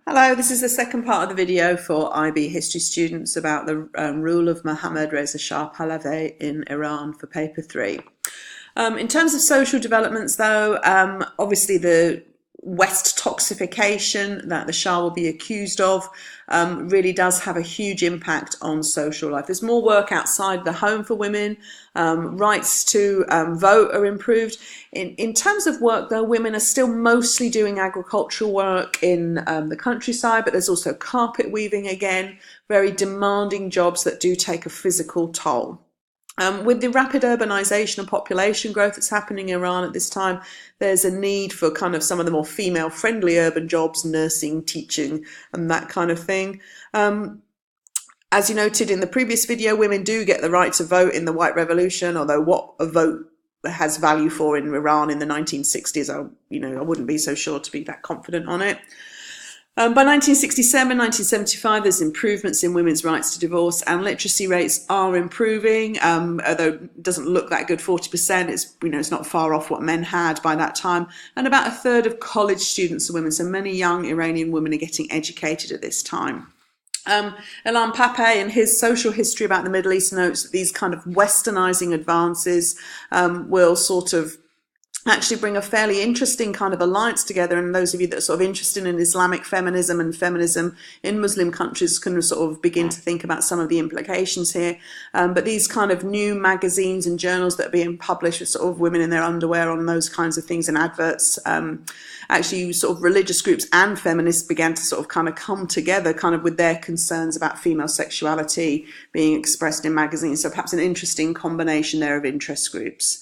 Hello, this is the second part of the video for IB history students about the rule of Mohammad Reza Shah Pahlavi in Iran for paper 3. In terms of social developments though, obviously the West toxification that the Shah will be accused of really does have a huge impact on social life. There's more work outside the home for women, rights to vote are improved. In terms of work though, women are still mostly doing agricultural work in the countryside, but there's also carpet weaving again, very demanding jobs that do take a physical toll. With the rapid urbanisation and population growth that's happening in Iran at this time, there's a need for kind of some of the more female-friendly urban jobs, nursing, teaching, and that kind of thing. As you noted in the previous video, women do get the right to vote in the White Revolution, although what a vote has value for in Iran in the 1960s, I wouldn't be so sure to be that confident on it. By 1967, 1975, there's improvements in women's rights to divorce and literacy rates are improving, although it doesn't look that good, 40%. It's not far off what men had by that time. And about a third of college students are women, so many young Iranian women are getting educated at this time. Ilan Pape, in his social history about the Middle East, notes that these kind of westernizing advances will sort of actually bring a fairly interesting kind of alliance together, and those of you that are sort of interested in Islamic feminism and feminism in Muslim countries can sort of begin to think about some of the implications here. But these kind of new magazines and journals that are being published with sort of women in their underwear on those kinds of things and adverts, actually sort of religious groups and feminists began to sort of kind of come together kind of with their concerns about female sexuality being expressed in magazines. So perhaps an interesting combination there of interest groups.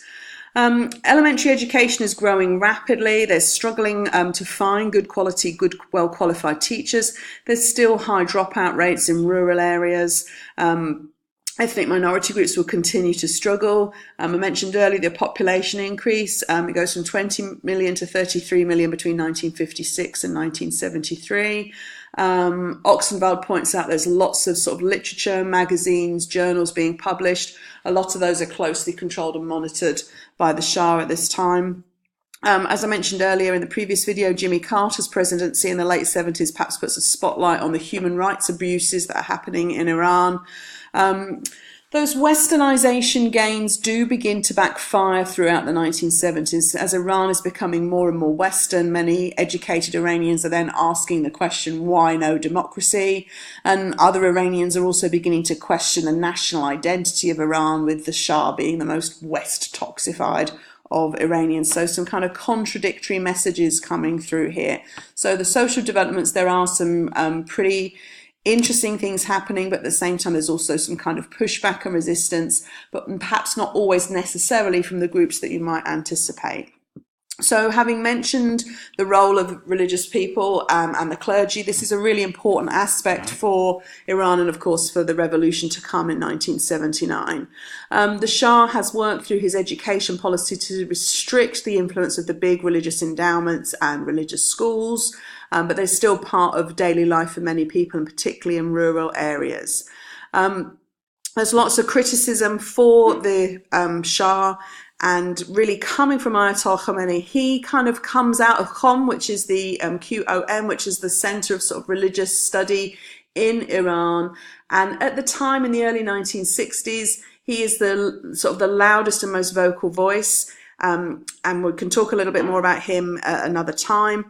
Elementary education is growing rapidly. They're struggling to find good quality, well qualified teachers. There's still high dropout rates in rural areas. Ethnic minority groups will continue to struggle. I mentioned earlier the population increase. It goes from 20 million to 33 million between 1956 and 1973. Oxenwald points out there's lots of sort of literature, magazines, journals being published. A lot of those are closely controlled and monitored by the Shah at this time. As I mentioned earlier in the previous video, Jimmy Carter's presidency in the late 70s perhaps puts a spotlight on the human rights abuses that are happening in Iran. Those westernization gains do begin to backfire throughout the 1970s. As Iran is becoming more and more Western, many educated Iranians are then asking the question, why no democracy? And other Iranians are also beginning to question the national identity of Iran, with the Shah being the most West toxified of Iranians. So some kind of contradictory messages coming through here. So the social developments, there are some pretty interesting things happening, but at the same time there's also some kind of pushback and resistance, but perhaps not always necessarily from the groups that you might anticipate. So having mentioned the role of religious people and the clergy, this is a really important aspect for Iran and of course for the revolution to come in 1979. The Shah has worked through his education policy to restrict the influence of the big religious endowments and religious schools, but they're still part of daily life for many people, and particularly in rural areas. There's lots of criticism for the Shah, and really coming from Ayatollah Khomeini. He kind of comes out of Qom, which is the QOM, which is the center of sort of religious study in Iran. And at the time in the early 1960s, he is the sort of the loudest and most vocal voice. And we can talk a little bit more about him at another time.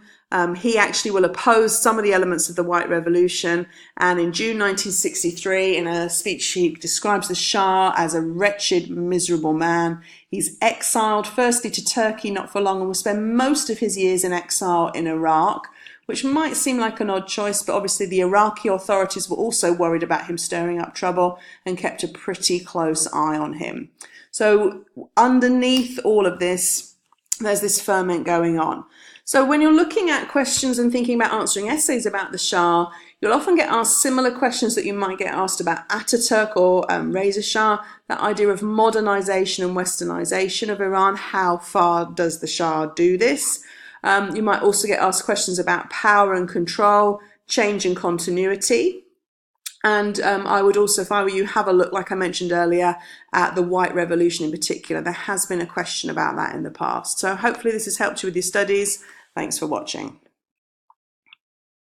He actually will oppose some of the elements of the White Revolution, and in June 1963, in a speech, he describes the Shah as a wretched, miserable man. He's exiled firstly to Turkey not for long, and will spend most of his years in exile in Iraq, which might seem like an odd choice, but obviously the Iraqi authorities were also worried about him stirring up trouble and kept a pretty close eye on him. So underneath all of this, there's this ferment going on. So when you're looking at questions and thinking about answering essays about the Shah, you'll often get asked similar questions that you might get asked about Ataturk or Reza Shah, that idea of modernization and westernization of Iran. How far does the Shah do this? You might also get asked questions about power and control, change and continuity. And I would also, if I were you, have a look, like I mentioned earlier, at the White Revolution in particular. There has been a question about that in the past. So hopefully this has helped you with your studies. Thanks for watching.